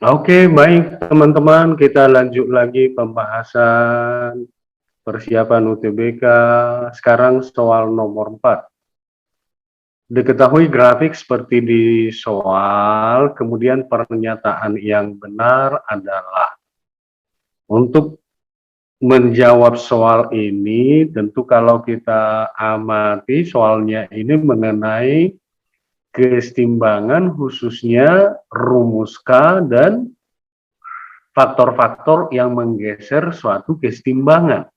Oke, baik teman-teman, kita lanjut lagi pembahasan persiapan UTBK. Sekarang soal nomor 4. Diketahui grafik seperti di soal, kemudian pernyataan yang benar adalah untuk menjawab soal ini, tentu kalau kita amati soalnya ini mengenai kesetimbangan khususnya rumus K dan faktor-faktor yang menggeser suatu kesetimbangan.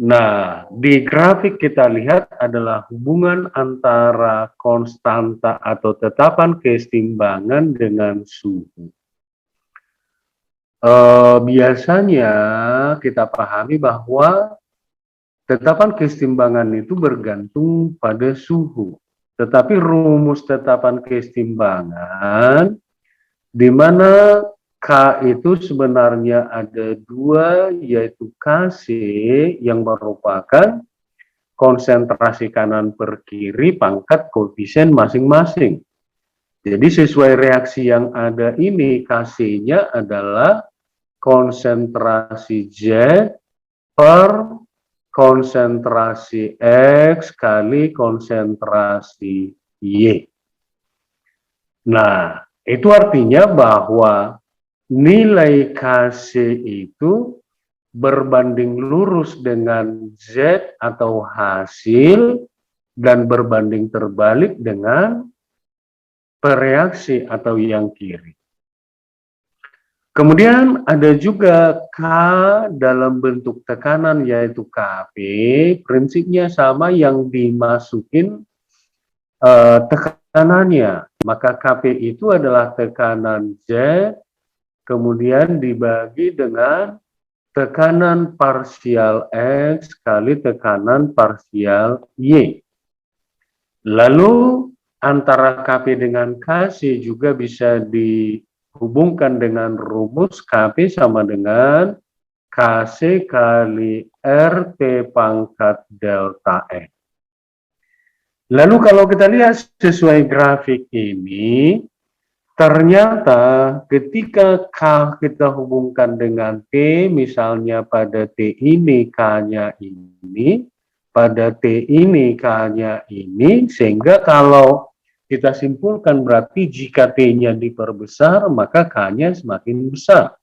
Nah, di grafik kita lihat adalah hubungan antara konstanta atau tetapan kesetimbangan dengan suhu. Biasanya kita pahami bahwa tetapan kesetimbangan itu bergantung pada suhu. Tetapi rumus tetapan kesetimbangan di mana K itu sebenarnya ada dua, yaitu Kc yang merupakan konsentrasi kanan per kiri pangkat koefisien masing-masing. Jadi sesuai reaksi yang ada ini, Kc-nya adalah konsentrasi Z per konsentrasi X kali konsentrasi Y. Nah, itu artinya bahwa nilai Kc itu berbanding lurus dengan Z atau hasil dan berbanding terbalik dengan pereaksi atau yang kiri. Kemudian ada juga K dalam bentuk tekanan yaitu Kp, prinsipnya sama yang dimasukin tekanannya. Maka Kp itu adalah tekanan Z, kemudian dibagi dengan tekanan parsial X kali tekanan parsial Y. Lalu antara Kp dengan Kc juga bisa dihubungkan dengan rumus Kp sama dengan Kc kali RT pangkat delta X. Lalu kalau kita lihat sesuai grafik ini, ternyata ketika K kita hubungkan dengan T, misalnya pada T ini K-nya ini, pada T ini K-nya ini, sehingga kalau kita simpulkan berarti jika T-nya diperbesar, maka K-nya semakin besar.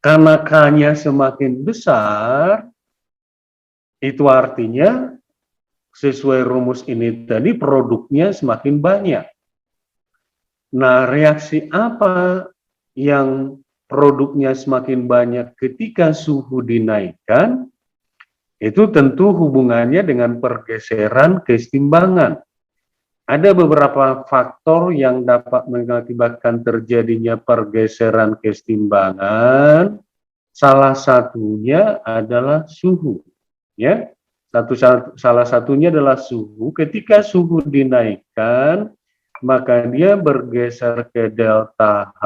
Karena K-nya semakin besar, itu artinya sesuai rumus ini tadi produknya semakin banyak. Nah, reaksi apa yang produknya semakin banyak ketika suhu dinaikkan? Itu tentu hubungannya dengan pergeseran kesetimbangan. Ada beberapa faktor yang dapat mengakibatkan terjadinya pergeseran kesetimbangan. Salah satunya adalah suhu, ya. Salah satunya adalah suhu. Ketika suhu dinaikkan, maka dia bergeser ke delta H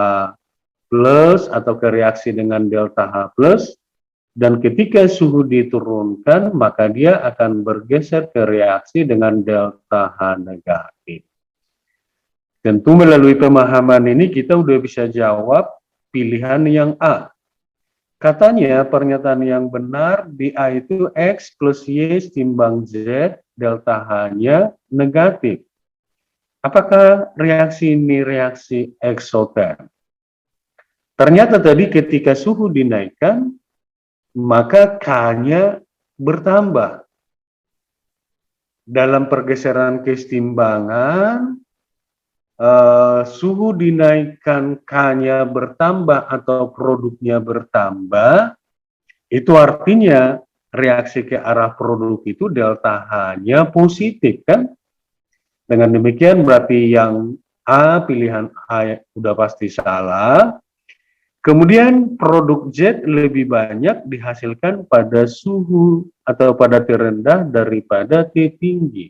plus atau ke reaksi dengan delta H plus, dan ketika suhu diturunkan, maka dia akan bergeser ke reaksi dengan delta H negatif. Tentu melalui pemahaman ini kita udah bisa jawab pilihan yang A. Katanya pernyataan yang benar di A itu X plus Y timbang Z, delta H-nya negatif. Apakah reaksi ini reaksi eksoterm? Ternyata tadi ketika suhu dinaikkan, maka K-nya bertambah. Dalam pergeseran kesetimbangan, suhu dinaikkan K-nya bertambah atau produknya bertambah, itu artinya reaksi ke arah produk itu delta H-nya positif, kan? Dengan demikian berarti yang A, pilihan A udah pasti salah. Kemudian produk Z lebih banyak dihasilkan pada suhu atau pada T rendah daripada T tinggi.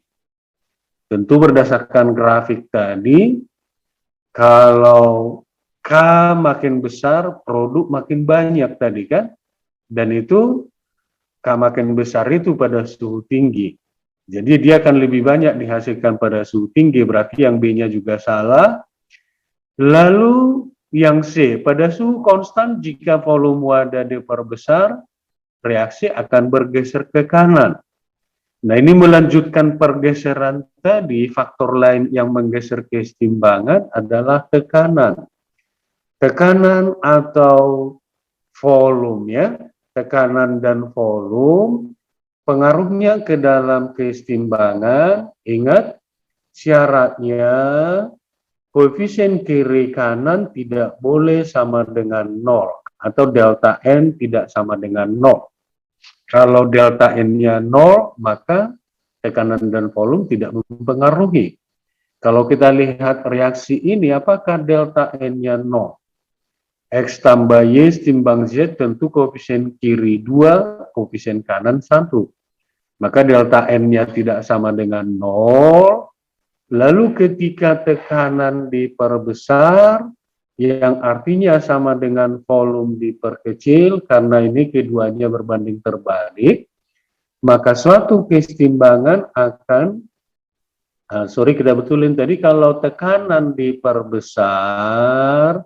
Tentu berdasarkan grafik tadi, kalau K makin besar, produk makin banyak tadi kan? Dan itu K makin besar itu pada suhu tinggi. Jadi dia akan lebih banyak dihasilkan pada suhu tinggi, berarti yang B-nya juga salah. Lalu yang C, pada suhu konstan jika volume wadah diperbesar, reaksi akan bergeser ke kanan. Nah, ini melanjutkan pergeseran tadi, faktor lain yang menggeser keseimbangan adalah tekanan. Tekanan atau volume ya, tekanan dan volume pengaruhnya ke dalam keseimbangan. Ingat, syaratnya koefisien kiri kanan tidak boleh sama dengan 0 atau delta N tidak sama dengan 0. Kalau delta N-nya 0, maka tekanan dan volume tidak mempengaruhi. Kalau kita lihat reaksi ini, apakah delta N-nya 0? X tambah Y timbang Z tentu koefisien kiri 2, koefisien kanan 1. Maka delta N-nya tidak sama dengan 0. Lalu ketika tekanan diperbesar, yang artinya sama dengan volume diperkecil, karena ini keduanya berbanding terbalik, maka suatu keseimbangan akan, kita betulin tadi, kalau tekanan diperbesar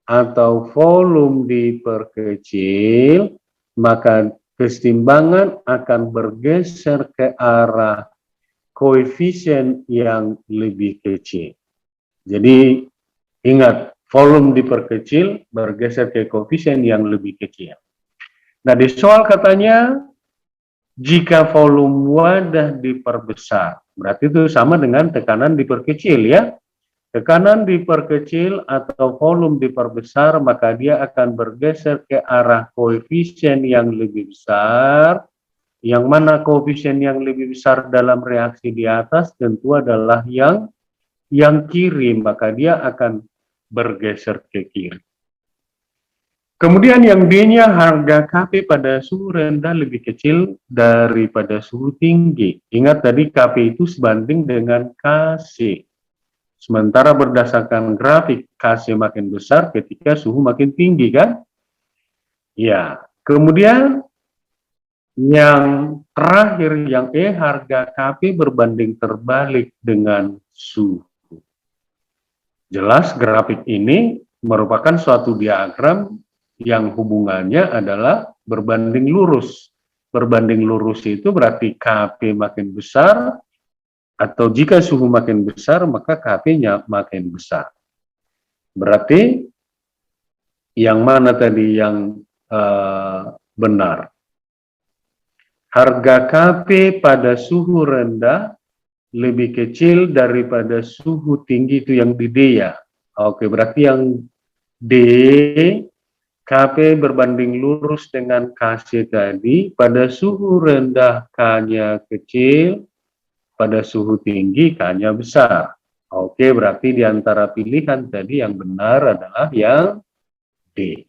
atau volume diperkecil, maka keseimbangan akan bergeser ke arah koefisien yang lebih kecil. Jadi ingat, volume diperkecil bergeser ke koefisien yang lebih kecil. Nah, di soal katanya jika volume wadah diperbesar, berarti itu sama dengan tekanan diperkecil ya. Tekanan diperkecil atau volume diperbesar, maka dia akan bergeser ke arah koefisien yang lebih besar. Yang mana koefisien yang lebih besar dalam reaksi di atas tentu adalah yang kiri, maka dia akan bergeser ke kiri. Kemudian yang D-nya, harga Kp pada suhu rendah lebih kecil daripada suhu tinggi. Ingat tadi Kp itu sebanding dengan Kc. Sementara berdasarkan grafik, Kc makin besar ketika suhu makin tinggi kan? Ya, kemudian yang terakhir, yang E, harga Kp berbanding terbalik dengan suhu. Jelas grafik ini merupakan suatu diagram yang hubungannya adalah berbanding lurus. Berbanding lurus itu berarti Kp makin besar, atau jika suhu makin besar, maka Kp-nya makin besar. Berarti yang mana tadi yang benar? Harga Kp pada suhu rendah lebih kecil daripada suhu tinggi, itu yang di D ya. Oke, berarti yang D, Kp berbanding lurus dengan Kc tadi, pada suhu rendah K-nya kecil, pada suhu tinggi K-nya besar. Oke, berarti di antara pilihan tadi yang benar adalah yang D.